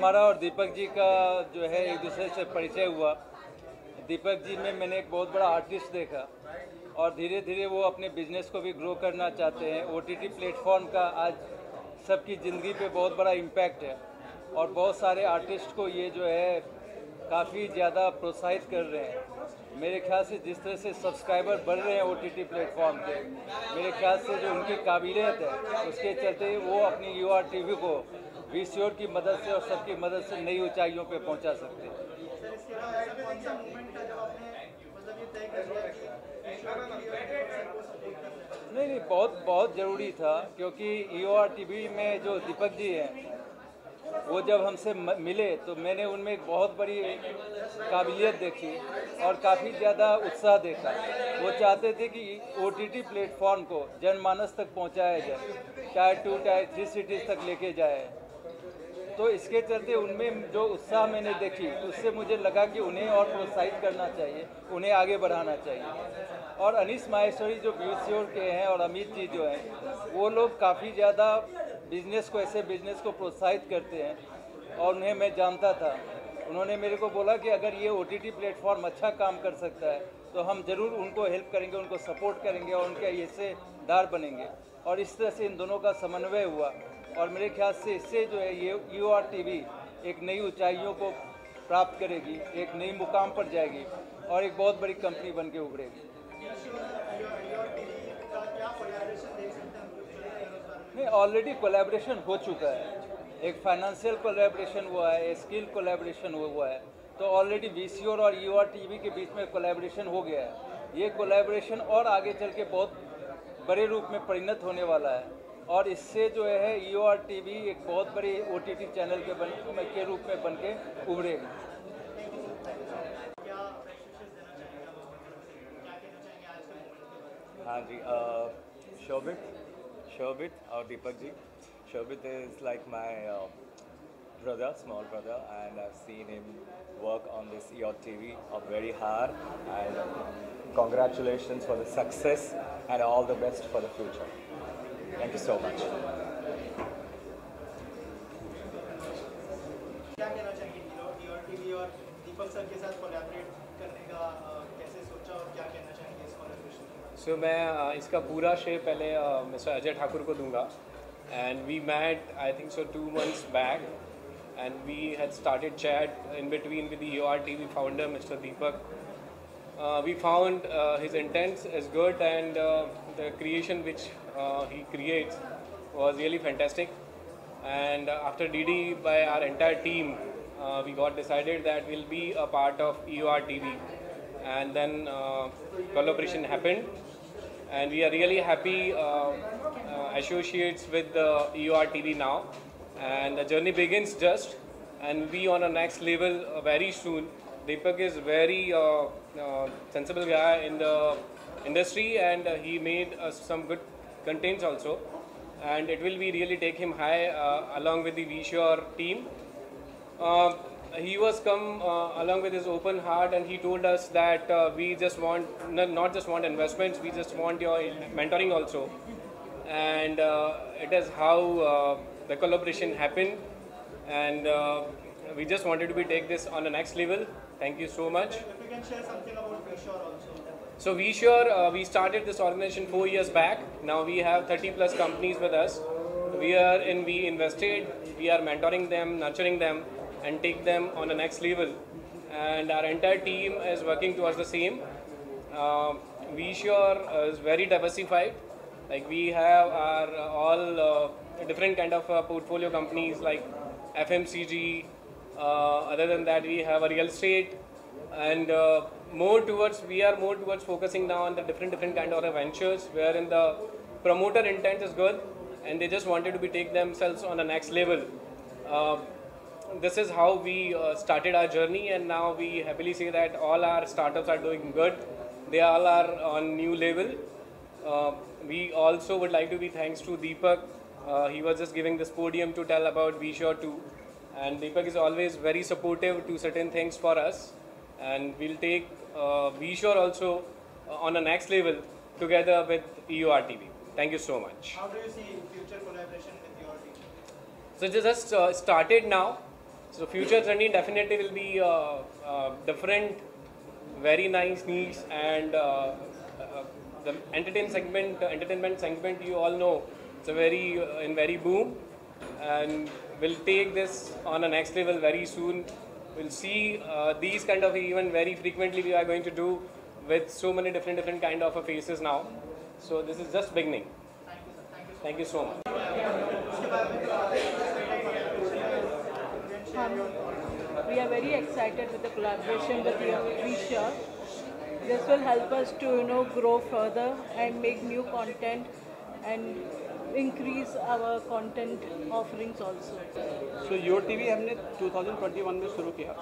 हमारा और दीपक जी का जो है एक दूसरे से परिचय हुआ। दीपक जी में मैंने एक बहुत बड़ा आर्टिस्ट देखा और धीरे धीरे वो अपने बिजनेस को भी ग्रो करना चाहते हैं। ओटीटी प्लेटफॉर्म का आज सबकी ज़िंदगी पे बहुत बड़ा इम्पैक्ट है और बहुत सारे आर्टिस्ट को ये जो है काफ़ी ज़्यादा प्रोत्साहित कर रहे हैं। मेरे ख्याल से जिस तरह से सब्सक्राइबर बढ़ रहे हैं ओटीटी प्लेटफॉर्म पे, मेरे ख्याल से जो उनकी काबिलियत है उसके चलते वो अपनी यूआरटीवी को वीसीओ की मदद से और सबकी मदद से नई ऊंचाइयों पे पहुंचा सकते हैं। नहीं, बहुत बहुत ज़रूरी था, क्योंकि यूआरटीवी में जो दीपक जी हैं वो जब हमसे मिले तो मैंने उनमें एक बहुत बड़ी काबिलियत देखी और काफ़ी ज़्यादा उत्साह देखा। वो चाहते थे कि ओटीटी प्लेटफॉर्म को जनमानस तक पहुंचाया जाए, टायर 2 टायर 3 सिटीज़ तक लेके जाए। तो इसके चलते उनमें जो उत्साह मैंने देखी, उससे मुझे लगा कि उन्हें और प्रोत्साहित करना चाहिए, उन्हें आगे बढ़ाना चाहिए। और अनीस माहेश्वरी जो वीसीओ के हैं और अमित जी जो हैं, वो लोग काफ़ी ज़्यादा बिजनेस को, ऐसे बिजनेस को प्रोत्साहित करते हैं और उन्हें मैं जानता था। उन्होंने मेरे को बोला कि अगर ये ओटीटी प्लेटफॉर्म अच्छा काम कर सकता है तो हम ज़रूर उनको हेल्प करेंगे, उनको सपोर्ट करेंगे और उनके हिस्सेदार बनेंगे। और इस तरह से इन दोनों का समन्वय हुआ और मेरे ख्याल से इससे जो है ये यूआरटीवी एक नई ऊंचाइयों को प्राप्त करेगी, एक नई मुकाम पर जाएगी और एक बहुत बड़ी कंपनी बन के उभरेगी। नहीं, ऑलरेडी कोलैबोरेशन हो चुका है। एक फाइनेंशियल कोलैबोरेशन हुआ है, एक स्किल कोलैबोरेशन हुआ है। तो ऑलरेडी वीसीओ और यूआरटीवी के बीच में कोलैबोरेशन हो गया है। ये कोलैबोरेशन और आगे चल के बहुत बड़े रूप में परिणत होने वाला है और इससे जो है यूआरटीवी एक बहुत बड़ी ओटीटी चैनल के रूप में बन के उभरेगी। हाँ जी, Shobit or Deepak ji. Shobit is like my brother, small brother, and I've seen him work on this EOTV very hard. And congratulations for the success and all the best for the future. Thank you so much. क्या कहना चाहेंगे EOTV और दीपक sir के साथ collaborate करने का कैसे सोचा और क्या कहना चाहेंगे इस कोलैबोरेशन के बारे में? सो मैं इसका पूरा श्रेय पहले मिस्टर अजय ठाकुर को दूंगा। And we met I think so 2 months back and we had started chat in between with the URTV founder mister Deepak. We found his intent is good and the creation which he creates was really fantastic. And after DD by our entire team, we got decided that we'll be a part of EORTV. And then collaboration happened. And we are really happy associates with the EORTV now. And the journey begins just and be on a next level very soon. Deepak is very sensible guy in the industry and he made some good contents also. And it will be really take him high along with the VSure team. He was come along with his open heart and he told us that we just want, not just want investments, we just want your mentoring also. And it is how the collaboration happened and we just wanted to take this on the next level. Thank you so much. If you can share something about VSure also. So VSure, we started this organization 4 years back. Now we have 30 plus companies with us. We invested, we are mentoring them, nurturing them and take them on the next level. And our entire team is working towards the same. VSure is very diversified. Like we have our all different kind of portfolio companies like FMCG. Other than that, we have a real estate and we are more towards focusing now on the different kind of ventures wherein the promoter intent is good and they just wanted to take themselves on the next level. This is how we started our journey and now we happily say that all our startups are doing good. They all are on new level. We also would like to be thanks to Deepak. He was just giving this podium to tell about VSure too. And Deepak is always very supportive to certain things for us. And we'll take VSure also on the next level together with EORTV. Thank you so much. How do you see future collaboration with your team? So it just started now. So Future Trendy definitely will be different, very nice niche, and the entertainment segment, you all know, it's a very boom, and we'll take this on a next level very soon. We'll see these kind of event very frequently. We are going to do with so many different kind of faces now. So this is just beginning. Thank you so much. We are very excited with the collaboration with VSure. This will help us to grow further and make new content and increase our content offerings also. So your TV हमने 2021 में शुरू किया.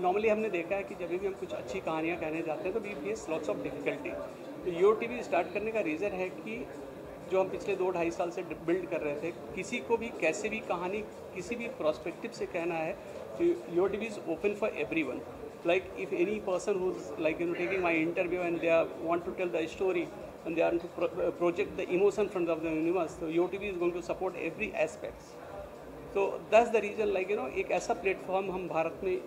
Normally हमने देखा है कि जब भी हम कुछ अच्छी कहानियाँ कहने जाते हैं तो we face lots of difficulty. तो योर टीवी स्टार्ट करने का रीज़न है कि जो हम पिछले 2-2.5 साल से बिल्ड कर रहे थे, किसी को भी कैसे भी कहानी किसी भी प्रोस्पेक्टिव से कहना है तो Your TV is open for everyone. Like if any person who's like taking my interview and they want to tell the story and they want to project the emotion front of the universe, so YoTV is going to support every aspects. So that's the reason एक ऐसा platform हम भारत में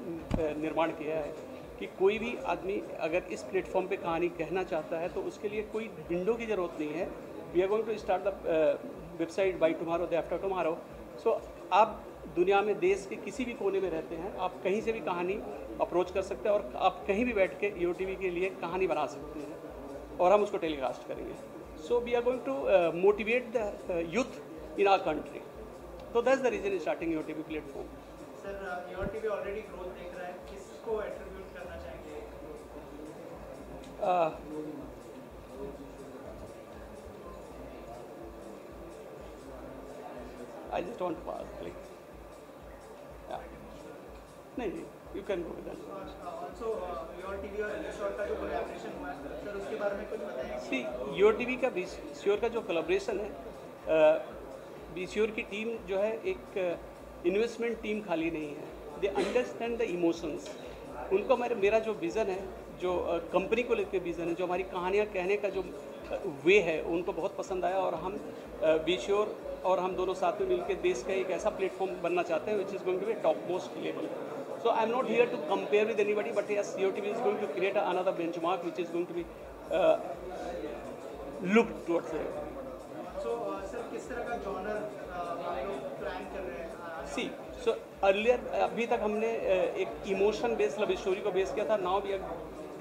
निर्माण किया है कि कोई भी आदमी अगर इस प्लेटफॉर्म पे कहानी कहना चाहता है तो उसके लिए कोई विंडो की ज़रूरत नहीं है. We are going to start the website by tomorrow day after tomorrow. So आप दुनिया में देश के किसी भी कोने में रहते हैं, आप कहीं से भी कहानी अप्रोच कर सकते हैं और आप कहीं भी बैठ के YoTV के लिए कहानी बना सकते हैं और हम उसको टेलीकास्ट करेंगे. So we are going to motivate the youth in our country. So that's the reason starting YoTV platform. Sir YoTV already growth देख रहा है, किसको एट्रीब्यूट करना चाहेंगे? I just want to pass, like, yeah. नहीं, you can go with that. Also YoTV और VSure का जो कोलैबोरेशन हुआ है, सर उसके बारे में कुछ बताएंगे? See, YoTV का VSure का जो कोलैबोरेशन है, VSure की टीम जो है एक इन्वेस्टमेंट टीम खाली नहीं है. They understand the emotions. उनको मेरा जो विज़न है, जो कंपनी को लेकर विज़न है, जो हमारी कहानियाँ कहने का जो वे है, उनको बहुत पसंद आया और हम VSure और हम दोनों साथ में मिलकर देश का एक ऐसा प्लेटफॉर्म बनना चाहते हैं which is going to be top most level. So I am not here to compare with anybody, but yes, YoTV is going to create another benchmark which is going to be looked towards it. So sir किस तरह का genre आप लोग plan कर रहे हैं? See, so earlier अभी तक हमने एक इमोशन बेस्ड लव स्टोरी को बेस किया था. Now we are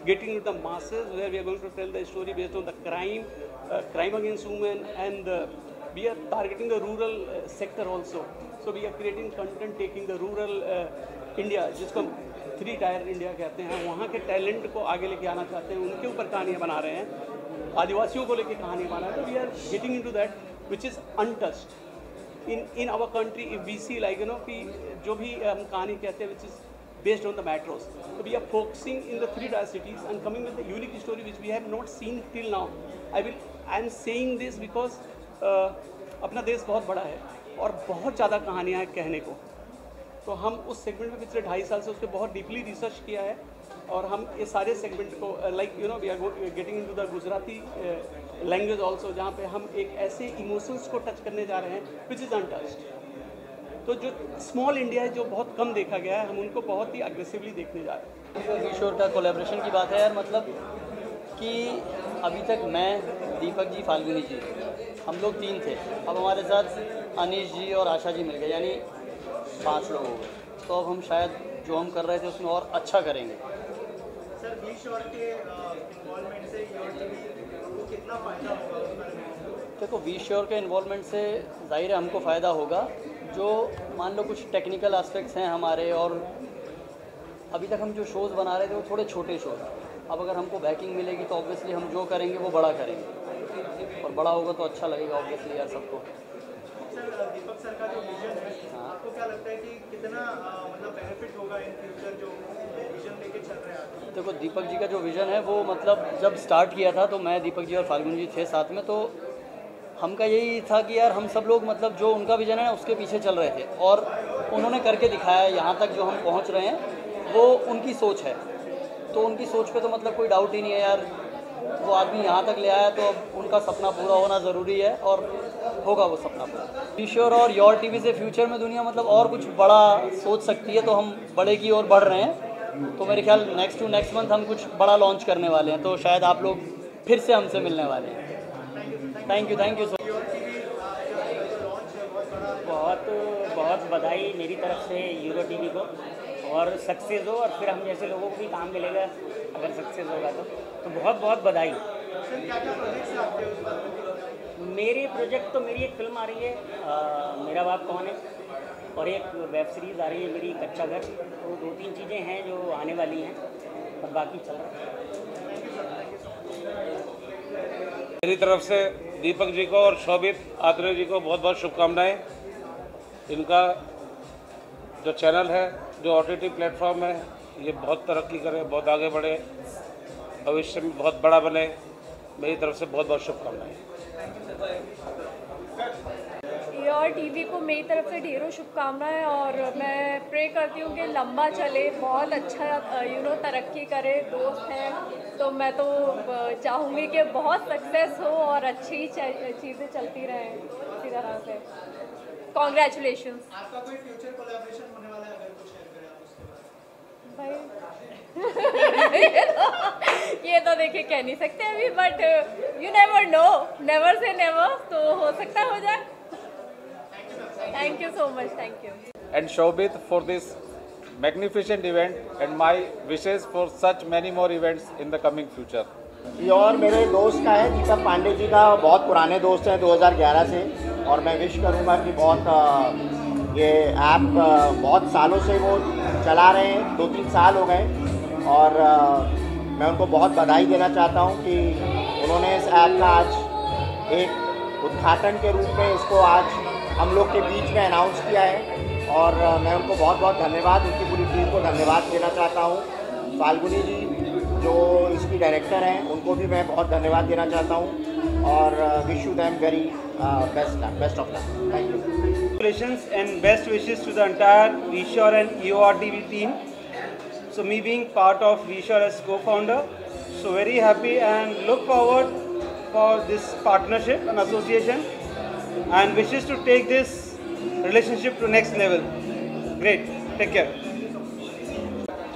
getting into the masses where we are going to tell the story based on the crime against women, and we are targeting the rural sector also. So we are creating content taking the rural India, जिसको 3 tyre India कहते हैं, वहाँ के talent को आगे लेके आना चाहते हैं, उनके ऊपर कहानियाँ बना रहे हैं, आदिवासियों को लेके कहानी बना रहे हैं. तो we are getting into that which is untouched in our country. If we see कि जो भी हम कहानी कहते हैं which is based on the metros. So we are focusing in the 3 tier cities and coming with a unique story which we have not seen till now. I am saying this because अपना देश बहुत बड़ा है और बहुत ज़्यादा कहानियाँ हैं कहने को. तो हम उस सेगमेंट में पिछले 2.5 साल से उस पर बहुत डीपली रिसर्च किया है और हम ये सारे सेगमेंट को we are getting into the Gujarati language also, जहाँ पे हम एक ऐसे इमोशंस को टच करने जा रहे हैं विच इज़ अनटच्ड. तो जो स्मॉल इंडिया है, जो बहुत कम देखा गया है, हम उनको बहुत ही अग्रेसिवली देखने जा रहे हैं. VSure का कोलैबोरेशन की बात है यार, मतलब कि अभी तक मैं, दीपक जी, फाल्गुनी जी, हम लोग 3 थे. अब हमारे साथ अनीश जी और आशा जी मिल गए, यानी 5 लोग हो गए. तो अब हम शायद जो हम कर रहे थे उसमें और अच्छा करेंगे. सर VSure के इन्वॉल्वमेंट से YoTV को कितना फ़ायदा होगा उस बारे में? देखो, VSure के इन्वॉल्वमेंट से ज़ाहिर है हमको फ़ायदा होगा. जो मान लो कुछ टेक्निकल एस्पेक्ट्स हैं हमारे, और अभी तक हम जो शोज़ बना रहे थे वो थोड़े छोटे शोज़. अब अगर हमको बैकिंग मिलेगी तो ऑब्वियसली हम जो करेंगे वो बड़ा करेंगे, और बड़ा होगा तो अच्छा लगेगा ऑब्वियसली यार सबको. सर दीपक सर का जो विजन है, आपको क्या लगता है कि कितना मतलब बेनिफिट होगा इन फ्यूचर जो विजन लेके चल रहे हैं? देखो, दीपक जी का जो विज़न है वो मतलब जब स्टार्ट किया था तो मैं, दीपक जी और फाल्गुनी जी थे साथ में, तो हमका यही था कि यार हम सब लोग मतलब जो उनका विज़न है उसके पीछे चल रहे थे, और उन्होंने करके दिखाया. यहाँ तक जो हम पहुँच रहे हैं वो उनकी सोच है, तो उनकी सोच पे तो मतलब कोई डाउट ही नहीं है यार. वो आदमी यहाँ तक ले आया, तो अब उनका सपना पूरा होना ज़रूरी है और होगा वो सपना पूरा। ईश्वर और योर टीवी से फ्यूचर में दुनिया मतलब और कुछ बड़ा सोच सकती है, तो हम बड़े की ओर बढ़ रहे हैं। तो मेरे ख्याल नेक्स्ट टू नेक्स्ट मंथ हम कुछ बड़ा लॉन्च करने वाले हैं, तो शायद आप लोग फिर से हमसे मिलने वाले हैं। थैंक यू सो बहुत बहुत बधाई मेरी तरफ से यूरो टीवी को, और सक्सेस हो, और फिर हम जैसे लोगों को भी काम मिलेगा अगर सक्सेस होगा तो बहुत बहुत बधाई। मेरे प्रोजेक्ट तो मेरी एक फिल्म आ रही है मेरा बाप कौन है, और एक वेब सीरीज़ आ रही है मेरी कच्चा घर। तो 2-3 चीज़ें हैं जो आने वाली हैं, और बाकी चल रहा है। मेरी तरफ से दीपक जी को और शोभित आत्रेय जी को बहुत बहुत शुभकामनाएं। इनका जो चैनल है, जो OTT प्लेटफॉर्म है, ये बहुत तरक्की करे, बहुत आगे बढ़े, भविष्य में बहुत बड़ा बने। मेरी तरफ से बहुत बहुत शुभकामनाएं। योर टीवी को मेरी तरफ से ढेरों शुभकामनाएं, और मैं प्रे करती हूँ कि लंबा चले, बहुत अच्छा तरक्की करे। दोस्त हैं तो मैं तो चाहूँगी कि बहुत सक्सेस हो और अच्छी चीज़ें चलती रहें इसी तरह से। कॉन्ग्रेचुलेशंस। आपका कोई फ्यूचर कोलैबोरेशन होने वाला है, अगर कुछ शेयर करें आप उसके बारे में? भाई ये तो देखिए कह नहीं सकते अभी, but you never know, never say never, तो हो सकता है हो जाए। Thank you so much. Thank you. And Shobhit for this magnificent event, and my wishes for such many more events in the coming future. ये और मेरे दोस्त का है, दीपक पांडे जी का, बहुत पुराने दोस्त हैं 2011 से, और मैं विश करूँगा कि बहुत ये ऐप बहुत सालों से वो चला रहे हैं, 2-3 साल हो गए, और मैं उनको बहुत बधाई देना चाहता हूँ कि उन्होंने इस ऐप का आज एक उद्घाटन के रूप में इसको आज हम लोग के बीच में अनाउंस किया है, और मैं उनको बहुत बहुत धन्यवाद, उनकी पूरी टीम को धन्यवाद देना चाहता हूँ। फाल्गुनी जी जो इसकी डायरेक्टर हैं, उनको भी मैं बहुत धन्यवाद देना चाहता हूँ, और wish you them very best of luck. Thank you. Congratulations and best wishes to the entire VSure and EOR TV team. So me being part of VSure as co-founder, so very happy and look forward for this partnership and association, and wishes to take this relationship to next level. Great, take care.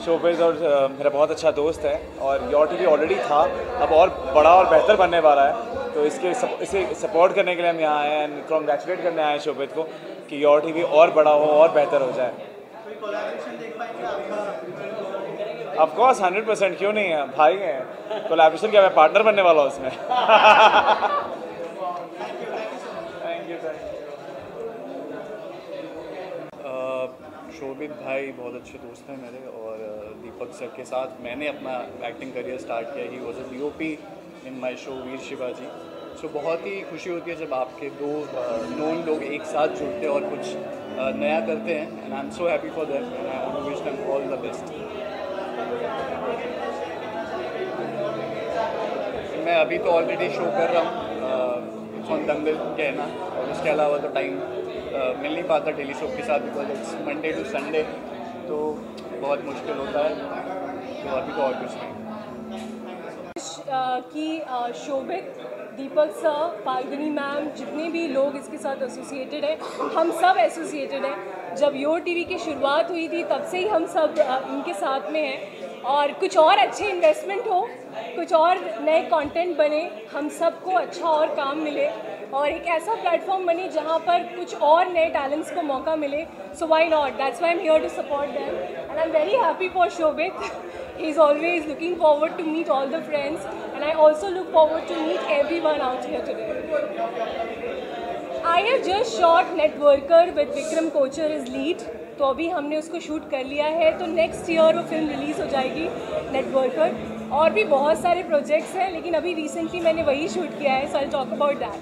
शोभित और मेरा बहुत अच्छा दोस्त है, और your TV already था, अब और बड़ा और बेहतर बनने वाला है, तो इसे सपोर्ट करने के लिए हम यहाँ आए हैं, एंड कॉन्ग्रेचुलेट करने आए हैं शोभित को कि योर टीवी और बड़ा हो और बेहतर हो जाए। कोई कोलैबोरेशन देख पाएंगे आपका? ऑफ कोर्स 100%, क्यों नहीं है, भाई हैं। कोलैबोरेशन क्या, मैं पार्टनर बनने वाला हूँ उसमें। शोभित भाई बहुत अच्छे दोस्त हैं मेरे, और दीपक सर के साथ मैंने अपना एक्टिंग करियर स्टार्ट किया। He was a DOP in my show Veer Shivaji. So बहुत ही खुशी होती है जब आपके दो नोन लोग एक साथ जुड़ते हैं और कुछ नया करते हैं, and I am so happy for them, and I want to wish them all the best. मैं अभी तो ऑलरेडी शो कर रहा हूँ ऑन दंगल कहना, और उसके अलावा तो टाइम मिल नहीं पाता टेलीसोप के साथ, because it's Monday to Sunday, तो बहुत मुश्किल होता है, तो अभी तो और कुछ नहीं। कि शोभित, दीपक सर, फाल्गुनी मैम, जितने भी लोग इसके साथ एसोसिएटेड हैं, हम सब एसोसिएटेड हैं। जब योर टीवी की शुरुआत हुई थी तब से ही हम सब इनके साथ में हैं, और कुछ और अच्छे इन्वेस्टमेंट हो, कुछ और नए कंटेंट बने, हम सबको अच्छा और काम मिले, और एक ऐसा प्लेटफॉर्म बने जहाँ पर कुछ और नए टैलेंट्स को मौका मिले। So why not, that's why I am here to support them, and I am very happy for Shobhit. He is always looking forward to meet all the friends, and I also look forward to meet everyone out here today. I have just shot Networker with Vikram Kochar as lead, तो अभी हमने उसको shoot कर लिया है, तो next year वो film release हो जाएगी नेटवर्कर। और भी बहुत सारे प्रोजेक्ट्स हैं, लेकिन अभी रिसेंटली मैंने वही शूट किया है, so I talk about that.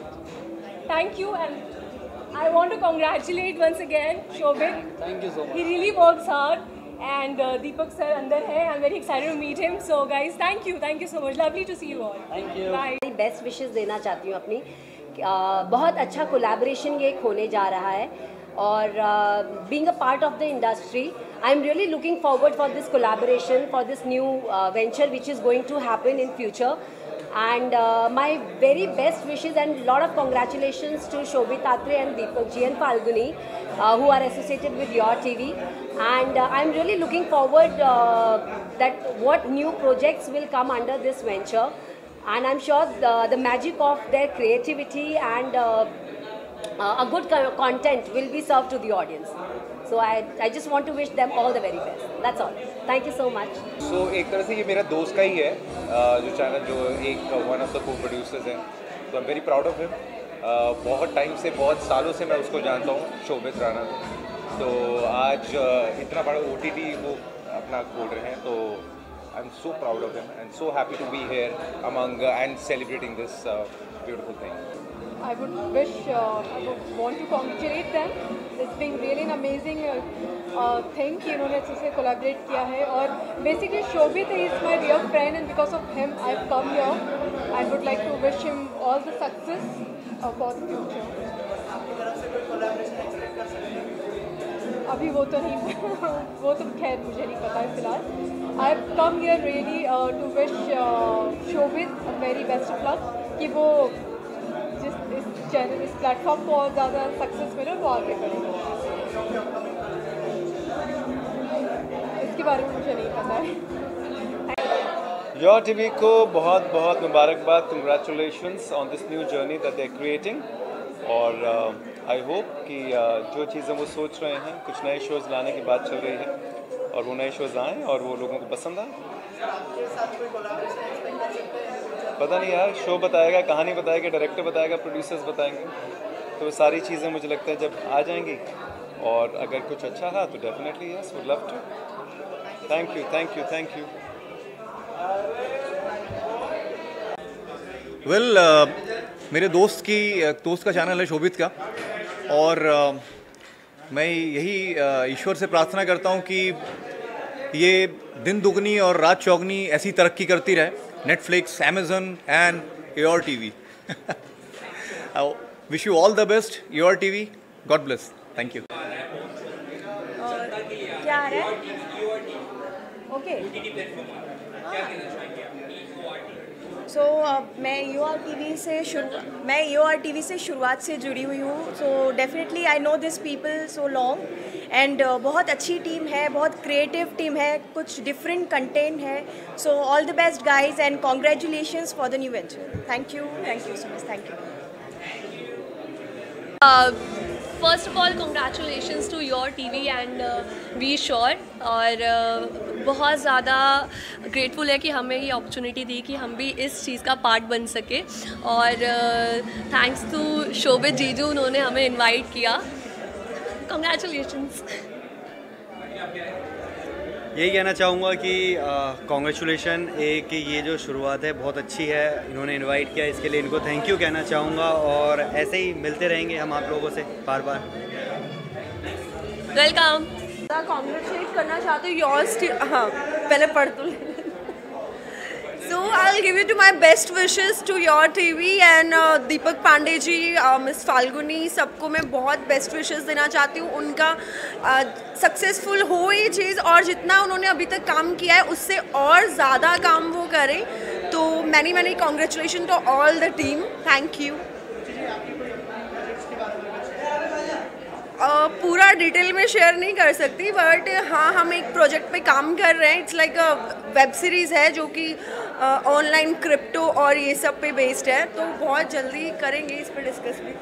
Thank you, and I want to congratulate once again Shobhit. Thank you so much. He really works hard, and Deepak sir अंदर है, I'm very excited to meet him. So guys, thank you so much, lovely to see you all. Thank you. Bye. Best wishes देना चाहती हूँ अपनी। बहुत अच्छा collaboration ये होने जा रहा है, और being a part of the industry, I am really looking forward for this collaboration, for this new venture which is going to happen in future. And my very best wishes and lot of congratulations to Shobhit Atre and Deepak Ji and Falguni who are associated with Your TV. And I'm really looking forward that what new projects will come under this venture. And I'm sure the magic of their creativity and a good content will be served to the audience. So I just want to wish them all the very best. That's all. Thank you so much. So एक तरह से ये मेरा दोस्त का ही है जो channel जो एक वन ऑफ द को प्रोड्यूसर्स हैं, तो I am very proud of him. बहुत टाइम से, बहुत सालों से मैं उसको जानता हूँ, शोभित राणा। तो आज इतना बड़ा OTT वो अपना खोल रहे हैं, तो I am so proud of him and so happy to be here among and celebrating this beautiful thing. I would want to congratulate them. It's been really an amazing thing कि उन्होंने अच्छे से collaborate किया है, और basically Shobhit is my real friend and because of him I've come here. I would like to wish him all the success for the future. अभी वो तो नहीं वो तो खैर मुझे नहीं पता है फिलहाल। I've come here really to wish Shobhit a very best of luck कि वो इस चैनल, इस प्लेटफॉर्म को और ज़्यादा सक्सेस मिले और वो आगे बढ़े। इसके बारे में मुझे नहीं पता है। योर टीवी को बहुत बहुत मुबारकबाद, congratulations on this new journey that they are creating. और आई होप कि जो चीज़ें वो सोच रहे हैं, कुछ नए शोज़ लाने की बात चल रही है और वो नए शोज़ आएँ और वो लोगों को पसंद आए। पता नहीं यार, शो बताएगा, कहानी बताएगा, डायरेक्टर बताएगा, प्रोड्यूसर्स बताएंगे, तो वो सारी चीज़ें मुझे लगता है जब आ जाएंगी, और अगर कुछ अच्छा रहा तो definitely yes, would love to. Thank you, thank you, thank you. Well मेरे दोस्त का चैनल है शोभित का, और मैं यही ईश्वर से प्रार्थना करता हूँ कि ये दिन दुगनी और रात चौगनी ऐसी तरक्की करती रहे, Netflix, Amazon and Your TV. I wish you all the best, Your TV. God bless. Thank you. क्या आ रहा है? ओके। सो मैं Your TV से शुरुआत से जुड़ी हुई हूँ। So definitely I know this people so long and बहुत अच्छी टीम है, बहुत क्रिएटिव टीम है, कुछ डिफरेंट कंटेंट है। So all the best guys and congratulations for the new venture. Thank you so much. Thank you. First of all congratulations to Your TV and we sure, और बहुत ज़्यादा grateful है कि हमें ये अपॉर्चुनिटी दी कि हम भी इस चीज़ का पार्ट बन सके, और थैंक्स टू शोभित जीजू, उन्होंने हमें इनवाइट किया। कंग्रेचुलेशंस। यही कहना चाहूँगा कि कॉन्ग्रेचुलेशन, एक ये जो शुरुआत है बहुत अच्छी है, इन्होंने इनवाइट किया, इसके लिए इनको थैंक यू कहना चाहूँगा, और ऐसे ही मिलते रहेंगे हम आप लोगों से बार बार। वेलकम। कॉन्ग्रेचुलेट करना चाहती हूँ योर्स, हाँ पहले पढ़ तो So I'll give you to my best wishes to Your TV and Deepak Pandey ji, miss Falguni, सबको मैं बहुत बेस्ट विशेस देना चाहती हूँ। उनका सक्सेसफुल हो ये चीज़, और जितना उन्होंने अभी तक काम किया है उससे और ज़्यादा काम वो करें। तो many congratulation to all the team. Thank you. पूरा डिटेल में शेयर नहीं कर सकती, बट हाँ हम एक प्रोजेक्ट पे काम कर रहे हैं। It's like a web series है जो कि ऑनलाइन क्रिप्टो और ये सब पे बेस्ड है, तो बहुत जल्दी करेंगे इस पर डिस्कस भी।